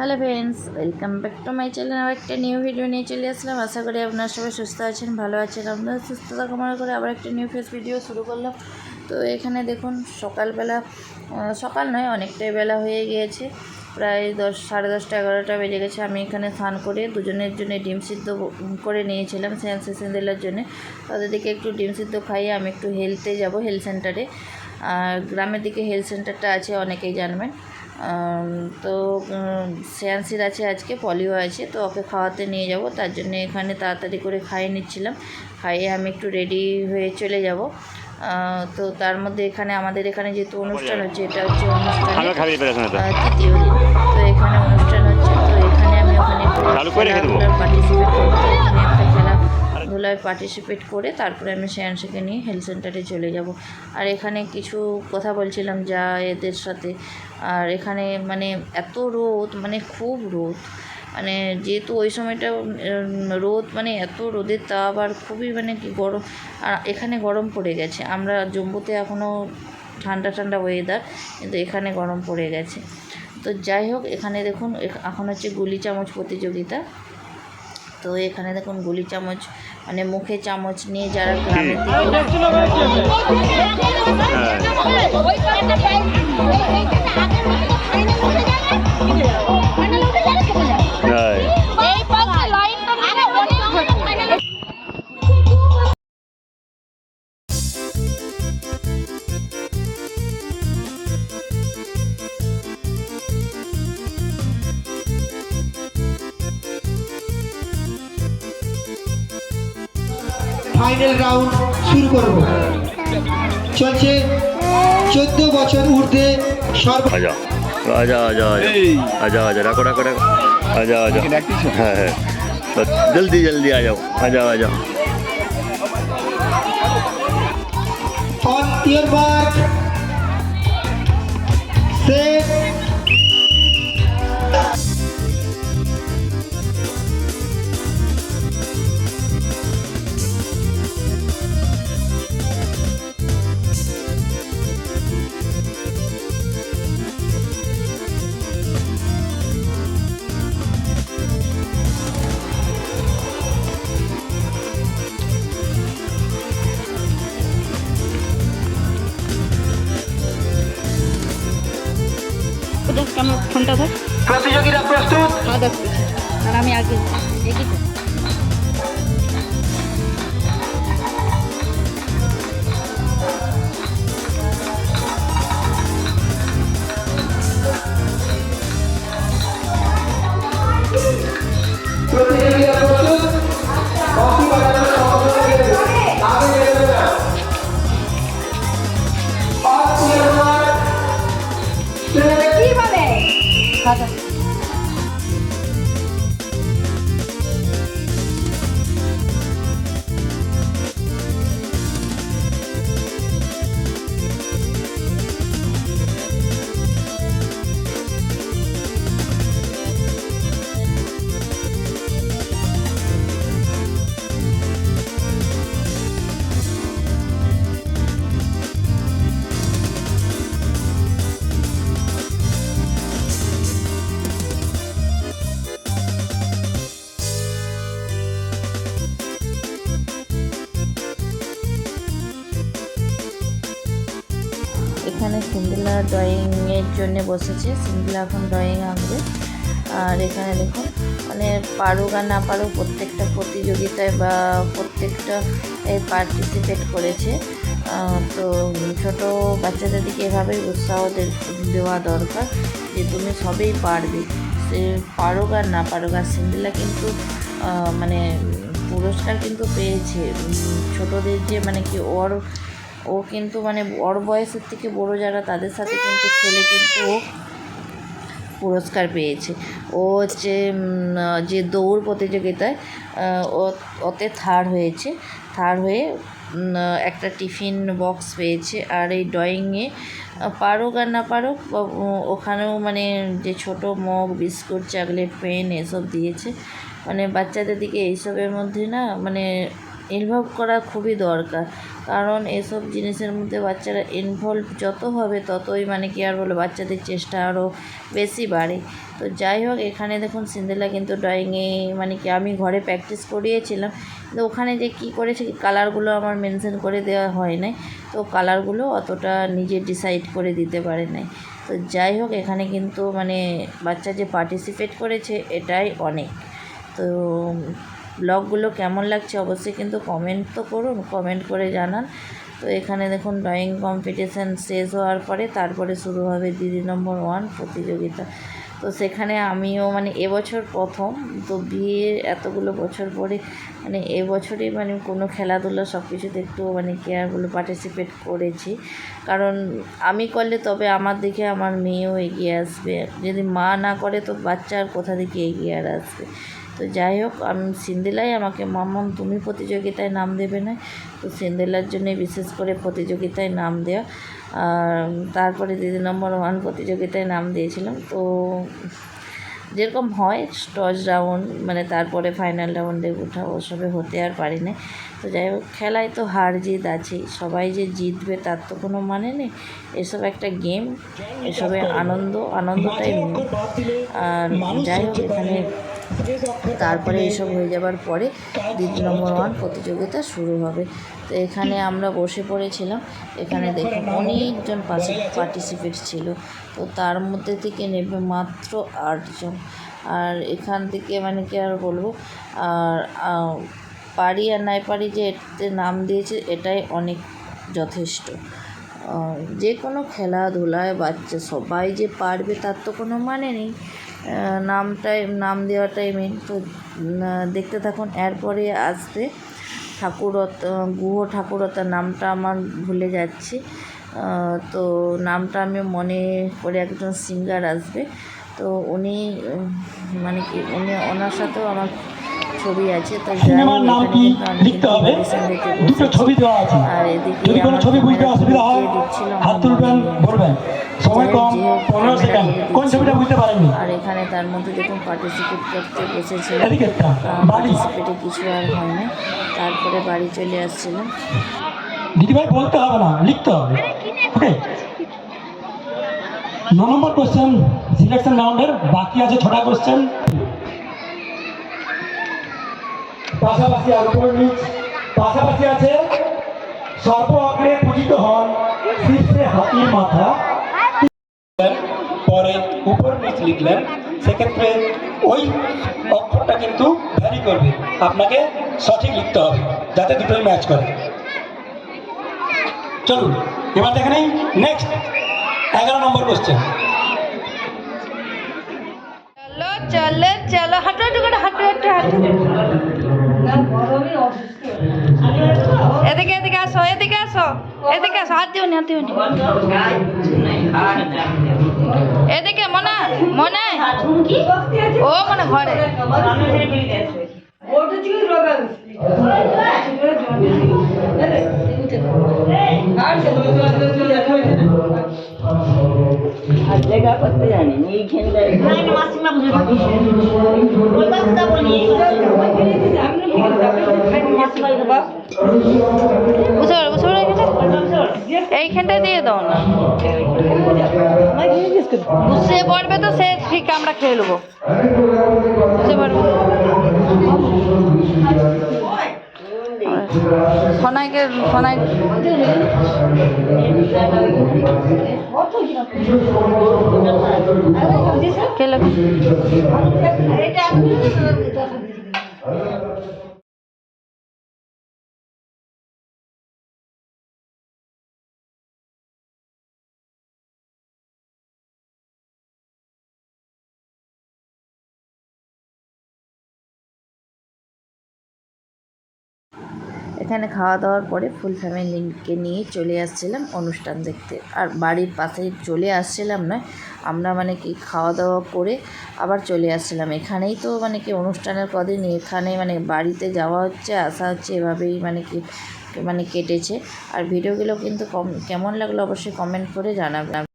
Hello friends, welcome back to my channel. আবার একটা new video নিয়ে চলে আসলাম। আশা করি আপনারা সবাই সুস্থ আছেন, ভালো আছেন। আপনাদের সুস্থতা কামনা করে আবার একটা নিউ ফেস ভিডিও শুরু করলাম। তো এখানে দেখুন সকালবেলা, সকাল নয় অনেকটাই বেলা হয়ে গিয়েছে, প্রায় 10, 10:30, 11টা বেজে গেছে। আমি এখানে স্নান করে দুজনের জন্য ডিম সিদ্ধ করে নিয়েছিলাম সেন্সেশনদের জন্য। তাদেরকে একটু ডিম সিদ্ধ খাইয়ে আমি একটু হেলথে যাব, হেলথ সেন্টারে। আর গ্রামের দিকে হেলথ সেন্টারটা আছে, অনেকেই জানবেন। তো শ্রেয়াংশীর আছে আজকে পলিও আছে, তো ওকে খাওয়াতে নিয়ে যাব। তার জন্য এখানে তাড়াতাড়ি করে খাইয়ে নিচ্ছিলাম। খাইয়ে আমি একটু রেডি হয়ে চলে যাব। তো তার মধ্যে এখানে আমাদের এখানে যেহেতু অনুষ্ঠান হচ্ছে, এটা হচ্ছে অনুষ্ঠানের 3য় দিন। তো এখানে অনুষ্ঠান হচ্ছে, তো এখানে আমি ওখানে খেলাধুলার পার্টিসিপেট করবো। তো এখানে একটা খেলাধুলায় পার্টিসিপেট করে তারপরে আমি শ্রেয়াংশীকে নিয়ে হেলথ সেন্টারে চলে যাব। আর এখানে কিছু কথা বলছিলাম যা এদের সাথে। আর এখানে মানে এত রোদ, মানে খুব রোদ, মানে যেহেতু ওই সময়টা রোদ, মানে এত রোদের তাপ, আর খুবই মানে কি গরম। আর এখানে গরম পড়ে গেছে। আমরা জম্মুতে এখনও ঠান্ডা ঠান্ডা ওয়েদার, কিন্তু এখানে গরম পড়ে গেছে। তো যাই হোক, এখানে দেখুন এখন হচ্ছে গুলি চামচ প্রতিযোগিতা। তো এখানে দেখুন গুলি চামচ মানে মুখে চামচ নিয়ে যারা গ্রামের ফাইনাল রাউন্ড শুরু করব। চলছে 14 বছর ঊর্ধ্বে आजा आजा आजा आजा आजा रखो रखो रखो आजा आजा हाँ है तो जल्दी जल्दी आ जाओ आजा आजा ऑन योर मार्क सेट ফোনটা ধর। প্রতিযোগীরা প্রস্তুত? হ্যাঁ, দেখছি। আর আমি আগে এগিয়ে প্রতিযোগীরা প্রস্তুত? কফি বানানোর সহযোগিতা দেবে। আগে বেরোবে না। অন ইওর মার্ক সেট কি বলে? খাতা এখানে সিন্ডিলা ড্রয়িংয়ের জন্য বসেছে। সিন্ডিলা এখন ড্রয়িং আঁকবে। আর এখানে দেখুন মানে পারুক আর না পারুক প্রত্যেকটা প্রতিযোগিতায় বা প্রত্যেকটা পার্টিসিপেট করেছে। তো ছোট বাচ্চাদের দিকে এভাবেই উৎসাহ দেওয়া দরকার যে তুমি সবেই পারবে, সে পারুক আর না পারুক। আর সিন্ডিলা কিন্তু মানে পুরস্কার কিন্তু পেয়েছে। ছোটদের যে মানে কি ও কিন্তু মানে ওর বয়সের থেকে বড় যারা তাদের সাথে কিন্তু খেলে কিন্তু ও পুরস্কার পেয়েছে। ও হচ্ছে যে দৌড় প্রতিযোগিতায় ওতে থার্ড হয়েছে। থার্ড হয়ে একটা টিফিন বক্স পেয়েছে। আর এই ড্রয়িংয়ে পারুক আর না পারুক ওখানেও মানে যে ছোট মগ, বিস্কুট, চকলেট, পেন এসব দিয়েছে। মানে বাচ্চাদের দিকে এইসবের মধ্যে না মানে ইনভলভ করা খুবই দরকার, কারণ এসব জিনিসের মধ্যে বাচ্চারা ইনভলভ যত হবে ততই মানে কি আর বলো বাচ্চাদের চেষ্টা আরও বেশি বাড়ে। তো যাই হোক, এখানে দেখুন সিন্দেলা কিন্তু ড্রয়িংয়ে মানে কি আমি ঘরে প্র্যাকটিস করিয়েছিলাম, কিন্তু ওখানে যে কী করেছে কালারগুলো আমার মেনশন করে দেওয়া হয় নাই, তো কালারগুলো অতটা নিজে ডিসাইড করে দিতে পারে নাই। তো যাই হোক, এখানে কিন্তু মানে বাচ্চা যে পার্টিসিপেট করেছে এটাই অনেক। তো ব্লগগুলো কেমন লাগছে অবশ্যই কিন্তু কমেন্ট তো করুন, কমেন্ট করে জানান। তো এখানে দেখুন ড্রয়িং কম্পিটিশান শেষ হওয়ার পরে তারপরে শুরু হবে দিদি নম্বর 1 প্রতিযোগিতা। তো সেখানে আমিও মানে এবছর প্রথম, তো বিয়ের এতগুলো বছর পরে মানে এবছরই মানে কোনো খেলাধুলা সব কিছুতে একটু মানে কেয়ারগুলো পার্টিসিপেট করেছি, কারণ আমি করলে তবে আমার দিকে আমার মেয়েও এগিয়ে আসবে, যদি মা না করে তো বাচ্চা আর কোথা থেকে এগিয়ে আর আসবে। তো যাই হোক, আমি সিন্দেলাই আমাকে মাম্মাম তুমি প্রতিযোগিতায় নাম দেবে না, তো সিন্দেলার জন্যই বিশেষ করে প্রতিযোগিতায় নাম দেওয়া। আর তারপরে দিদি নম্বর 1 প্রতিযোগিতায় নাম দিয়েছিলাম। তো যেরকম হয় টস রাউন্ড মানে তারপরে ফাইনাল রাউন্ডে ওঠা, ওসবে হতে আর পারি না। তো যাই হোক, খেলায় তো হার জিত আছেই, সবাই যে জিতবে তার তো কোনো মানে নেই, এসব একটা গেম, এসবে আনন্দটাই মেন। আর যাই হোক, এখানে তারপরে এইসব হয়ে যাবার পরে দিদি নম্বর 1 প্রতিযোগিতা শুরু হবে। তো এখানে আমরা বসে পড়েছিলাম, এখানে দেখুন অনেকজন পার্টিসিপেট ছিল, তো তার মধ্যে থেকে নেবে মাত্র 8 জন। আর এখান থেকে মানে কি আর বলবো, আর পারি আর নাই পারি যে এতে নাম দিয়েছে এটাই অনেক যথেষ্ট। যে কোনো খেলাধুলায় বাচ্চা সবাই যে পারবে তার তো কোনো মানে নেই, নাম দেওয়াটাই মেন। তো দেখতে থাকুন, এরপরে আসবে গুহ ঠাকুরতা, নামটা আমার ভুলে যাচ্ছি, তো নামটা আমি মনে করে একজন সিঙ্গার আসবে, তো উনি মানে কি ওনার সাথেও আমার ছবি আছে। তো সিনেমার নাম কি লিখতে হবে, দুটো ছবি দেওয়া আছে, আর এদিকে যদি কোনো ছবি বুঝতে অসুবিধা হয় হাত তুলবেন, বলবেন, সময় কম 15 সেকেন্ড, কোন ছবিটা বুঝতে পারেননি। আর এখানে তার মধ্যে দেখুন পার্টিসিপেট করতে বসেছিলাম, এদিকে বাড়ি পার্টিসিপেটে কিছু আর হয় না, তারপরে বাড়ি চলে আসছিলাম। দিদিভাই বলতে হবে না, লিখতে হবে। ওকে, 9 নম্বর কোশ্চেন সিলেকশন রাউন্ডের, বাকি আছে 6টা কোশ্চেন। পাশাপাশি পাশাপাশি আছে সর্ব অগ্রে পূজিত হন শীর্ষে হাতির মাথা, পরে উপর নিচ লিখলেন, সেক্ষেত্রে ওই অক্ষরটা কিন্তু ভ্যারি করবে, আপনাকে সঠিক লিখতে হবে যাতে দুটোই ম্যাচ করে। চলুন এবার দেখে নেই নেক্সট 11 নম্বর কোশ্চেন। চলো চলো হাঁটো হাঁটো করে হাঁটো হাঁটো হাঁটো, এদিকে এদিকে আসো, এদিকে আসো, এদিকে আসো, হাত দিও নি, হাত দিও নি, এদিকে মনে মনে ও মনে ঘরে জায়গা করতে জানি এইখানটায় এইখানটায় দিয়ে দাও না, বুঝতে পারবে তো সে ঠিক আমরা খেয়ে নেবো, বুঝতে পারবে। সোনাই কে লাগে এখানে খাওয়া দাওয়ার পরে ফুল ফ্যামিলিকে নিয়ে চলে আসছিলাম অনুষ্ঠান দেখতে, আর বাড়ির পাশেই চলে আসছিলাম নয়, আমরা মানে কি খাওয়া দাওয়া করে আবার চলে আসছিলাম। এখানেই তো মানে কি অনুষ্ঠানের কদিন এখানে মানে বাড়িতে যাওয়া হচ্ছে আসা হচ্ছে, এভাবেই মানে কেটেছে। আর ভিডিওগুলো কিন্তু কেমন লাগলো অবশ্যই কমেন্ট করে জানাবেন।